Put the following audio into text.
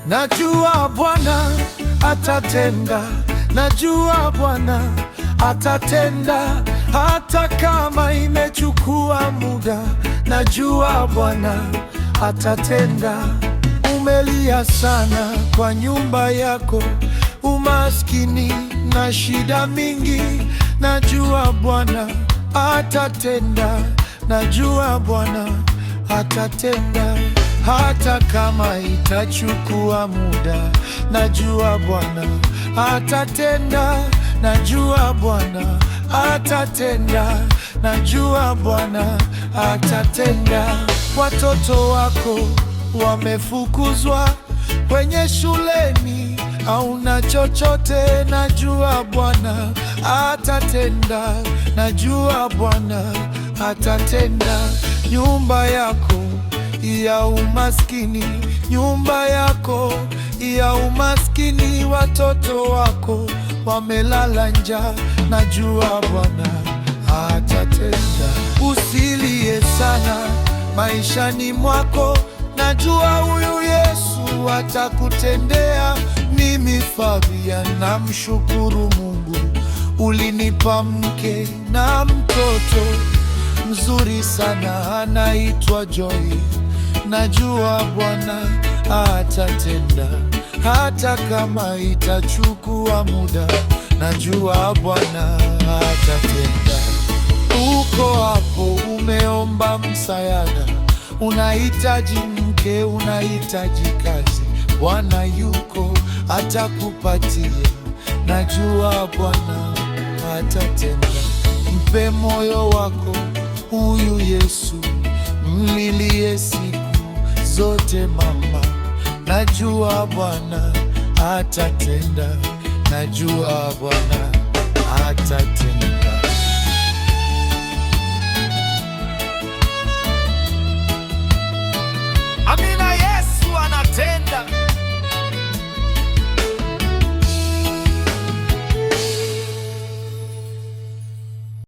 Najua Bwana atatenda, najua Bwana atatenda, hata kama imechukua muda. Najua Bwana atatenda. Umelia sana kwa nyumba yako, umaskini na shida mingi. Najua Bwana atatenda, najua Bwana atatenda, hata kama itachukua muda. Najua Bwana atatenda, najua Bwana atatenda, najua Bwana atatenda. Watoto wako wamefukuzwa kwenye shuleni, hauna chochote. Najua Bwana atatenda, najua Bwana atatenda. Nyumba yako ya umaskini, nyumba yako ya umaskini, watoto wako wamelala njaa. Najua Bwana atatenda. Usilie sana maishani mwako, najua huyu Yesu atakutendea. Mimi Fabian namshukuru Mungu, ulinipa mke na mtoto mzuri sana anaitwa Joy. Najua Bwana atatenda, hata kama itachukua muda. Najua Bwana atatenda. Uko hapo umeomba msaada, unahitaji mke, unahitaji kazi, Bwana yuko atakupatia. Najua Bwana atatenda. Mpe moyo wako huyu Yesu, mlilie siku zote mama. Najua Bwana atatenda, najua Bwana atatenda.